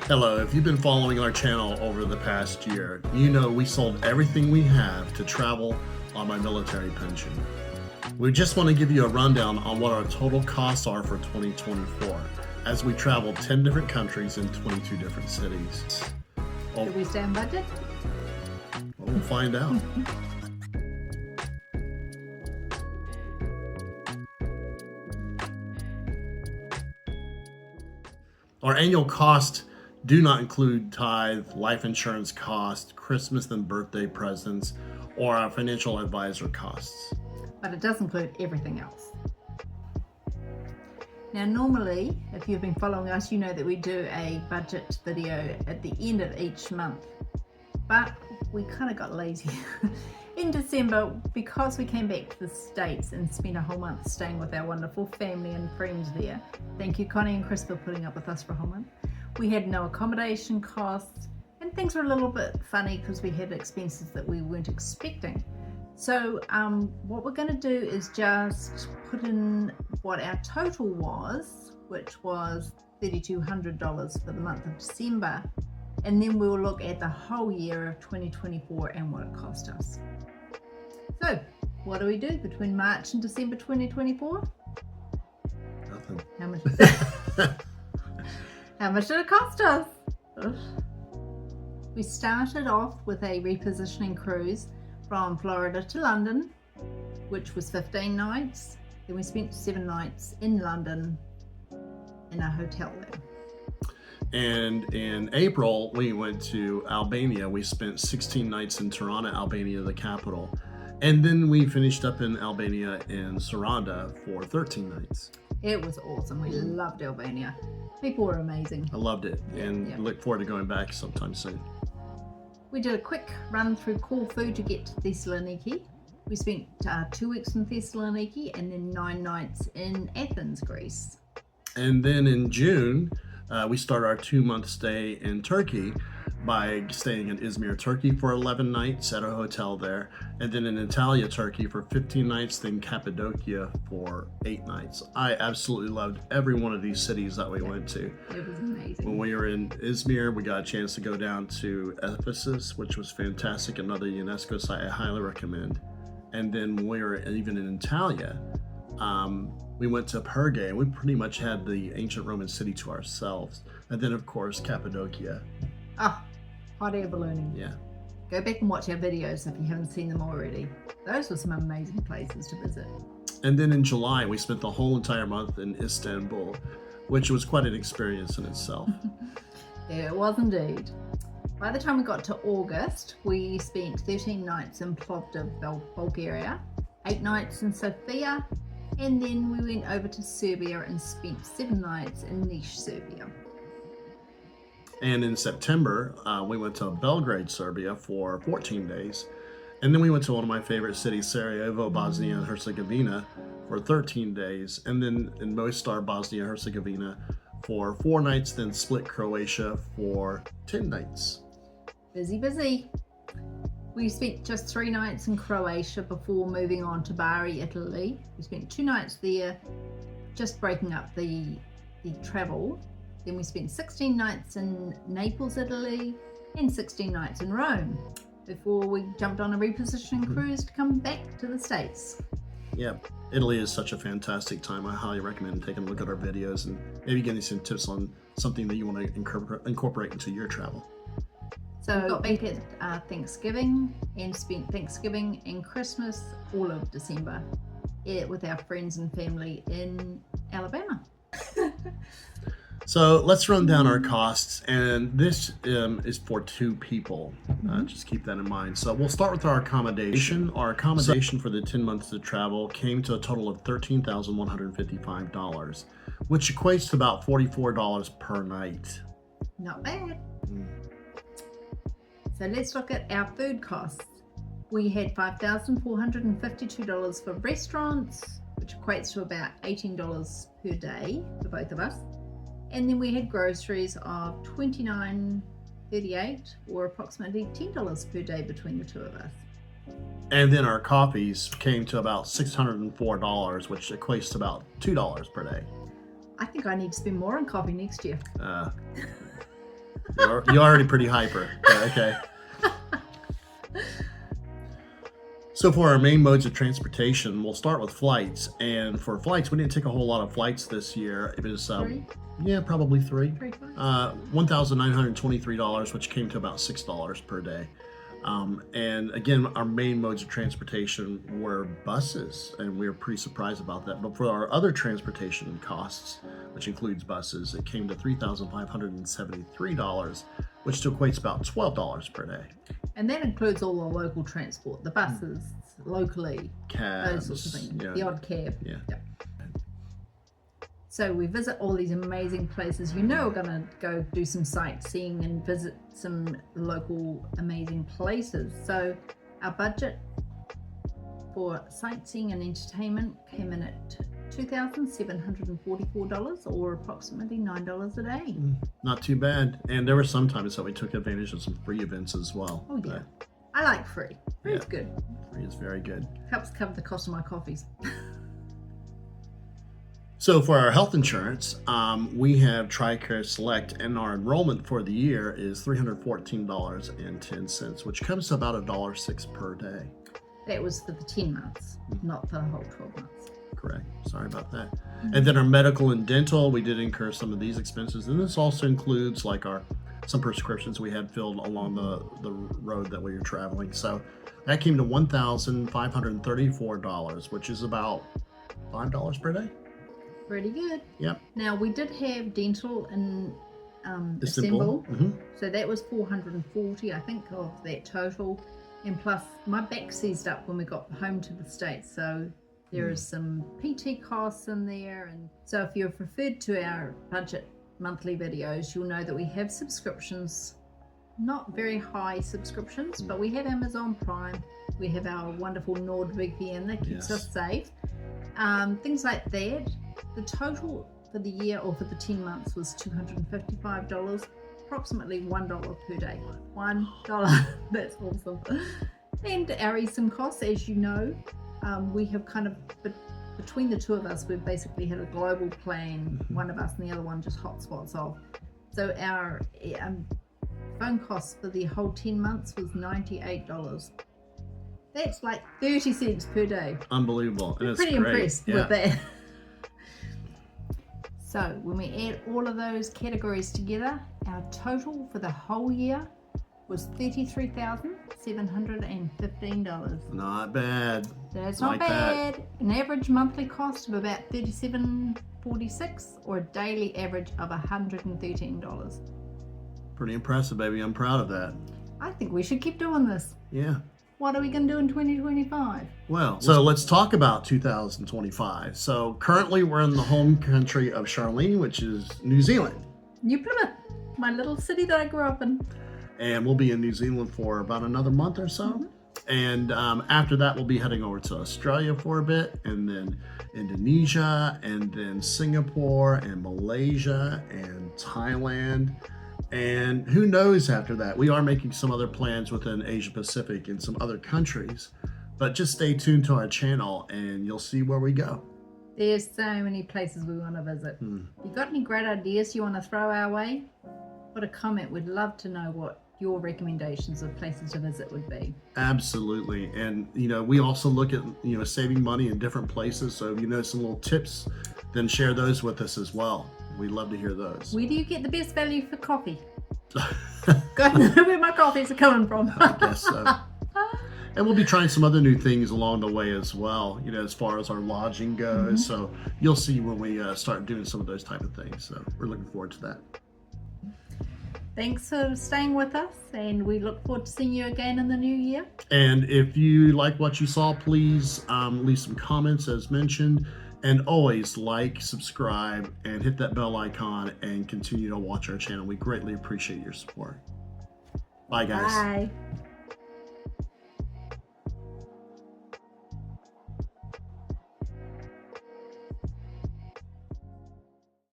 Hello, if you've been following our channel over the past year, you know we sold everything we have to travel on my military pension. We just want to give you a rundown on what our total costs are for 2024 as we travel 10 different countries in 22 different cities. Did we stay on budget? We'll find out. Our annual costs do not include tithe, life insurance costs, Christmas and birthday presents, or our financial advisor costs. But it does include everything else. Now normally, if you've been following us, you know that we do a budget video at the end of each month. But we kind of got lazy. In December, because we came back to the States and spent a whole month staying with our wonderful family and friends there. Thank you, Connie and Chris, for putting up with us for a whole month. We had no accommodation costs and things were a little bit funny because we had expenses that we weren't expecting. So what we're going to do is just put in what our total was, which was $3,200 for the month of December, and then we'll look at the whole year of 2024 and what it cost us. So what do we do between March and December 2024? Nothing. How much? How much did it cost us? We started off with a repositioning cruise from Florida to London, which was 15 nights. Then we spent 7 nights in London in a hotel there. And in April, we went to Albania. We spent 16 nights in Tirana, Albania, the capital. And then we finished up in Albania in Saranda for 13 nights. It was awesome. We loved Albania. People were amazing. I loved it and look forward to going back sometime soon. We did a quick run through Corfu to get to Thessaloniki. We spent 2 weeks in Thessaloniki and then 9 nights in Athens, Greece. And then in June, we start our 2-month stay in Turkey by staying in Izmir, Turkey for 11 nights at a hotel there, and then in Antalya, Turkey for 15 nights, then Cappadocia for 8 nights. I absolutely loved every one of these cities that we went to. It was amazing. When we were in Izmir, we got a chance to go down to Ephesus, which was fantastic, another UNESCO site I highly recommend. And then when we were even in Antalya, we went to Perga, and we pretty much had the ancient Roman city to ourselves. And then, of course, Cappadocia. Hot air ballooning. Yeah. Go back and watch our videos if you haven't seen them already. Those were some amazing places to visit. And then in July, we spent the whole entire month in Istanbul, which was quite an experience in itself. It was indeed. By the time we got to August, we spent 13 nights in Plovdiv, Bulgaria, 8 nights in Sofia, and then we went over to Serbia and spent 7 nights in Niš, Serbia. And in September, we went to Belgrade, Serbia for 14 days. And then we went to one of my favorite cities, Sarajevo, Bosnia and Herzagovina for 13 days. And then in Mostar, Bosnia and Herzegovina for 4 nights, then Split, Croatia for 10 nights. Busy, busy. We spent just 3 nights in Croatia before moving on to Bari, Italy. We spent 2 nights there, just breaking up the travel. Then we spent 16 nights in Naples, Italy, and 16 nights in Rome before we jumped on a repositioning cruise to come back to the States. Yeah, Italy is such a fantastic time. I highly recommend taking a look at our videos and maybe getting some tips on something that you want to incorporate into your travel. So we got back at Thanksgiving and spent Thanksgiving and Christmas all of December with our friends and family in Alabama. So let's run down our costs, and this is for 2 people. Just keep that in mind. So we'll start with our accommodation. Our accommodation for the 10 months of travel came to a total of $13,155, which equates to about $44 per night. Not bad. So let's look at our food costs. We had $5,452 for restaurants, which equates to about $18 per day for both of us. And then we had groceries of $29.38, or approximately $10 per day between the 2 of us. And then our coffees came to about $604, which equates to about $2 per day. I think I need to spend more on coffee next year. You're already pretty hyper. But okay. So for our main modes of transportation, we'll start with flights. And for flights, we didn't take a whole lot of flights this year. It was, Three? yeah, probably three. Three flights? $1,923, which came to about $6 per day. And again, our main modes of transportation were buses, and we were pretty surprised about that. But for our other transportation costs, which includes buses, it came to $3,573, which equates about $12 per day. And that includes all the local transport, the buses, locally, Cabs, those sorts of things, yeah. the odd cab. Yeah. So we visit all these amazing places. You know, we're going to go do some sightseeing and visit some local amazing places. So our budget for sightseeing and entertainment came in at $2,744, or approximately $9 a day. Not too bad. And there were some times that we took advantage of some free events as well. Oh yeah, I like free. Free's Yeah. good. Free is very good. Helps cover the cost of my coffees. So for our health insurance, we have TRICARE Select, and our enrollment for the year is $314.10, which comes to about $1.06 per day. That was for the 10 months, not the whole 12 months. Correct. Sorry about that. And then our medical and dental, we did incur some of these expenses, and this also includes like some prescriptions we had filled along the road that we were traveling. So that came to $1,534, which is about $5 per day. Pretty good. Yep. Now we did have dental in Istanbul. Istanbul, so that was $440, I think, of that total. And plus, my back seized up when we got home to the States, so there is some PT costs in there. And so if you've referred to our budget monthly videos, you'll know that we have subscriptions, not very high subscriptions, but we have Amazon Prime, we have our wonderful NordVPN that keeps us safe, things like that. The total for the year, or for the 10 months, was $255, approximately $1 per day. $1. That's awesome. And our eSIM costs, as you know, we have kind of, between the two of us, we've basically had a global plan, one of us and the other one just hotspots off. So our phone costs for the whole 10 months was $98. That's like 30 cents per day. Unbelievable. And it's Pretty great. impressed with that. So when we add all of those categories together, our total for the whole year was $33,715. Not bad. That's Like not that. bad. An average monthly cost of about $37.46, or a daily average of $113. Pretty impressive, baby. I'm proud of that. I think we should keep doing this. Yeah. What are we going to do in 2025? Well, so let's talk about 2025. So currently we're in the home country of Sharlene, which is New Zealand. New Plymouth, my little city that I grew up in. And we'll be in New Zealand for about another month or so. And after that, we'll be heading over to Australia for a bit, and then Indonesia, and then Singapore, and Malaysia, and Thailand. And who knows after that? We are making some other plans within Asia Pacific and some other countries. But just stay tuned to our channel and you'll see where we go. There's so many places we want to visit. You got any great ideas you want to throw our way? Put a comment. We'd love to know what your recommendations of places to visit would be. Absolutely. And we also look at saving money in different places. So if you know some little tips, then share those with us as well. We'd love to hear those. Where do you get the best value for coffee? God knows where my coffees are coming from. I guess so. And we'll be trying some other new things along the way as well, as far as our lodging goes. So you'll see when we start doing some of those type of things. So we're looking forward to that. Thanks for staying with us, and we look forward to seeing you again in the new year. And if you like what you saw, please leave some comments as mentioned. And always like, subscribe, and hit that bell icon and continue to watch our channel. We greatly appreciate your support. Bye, guys. Bye.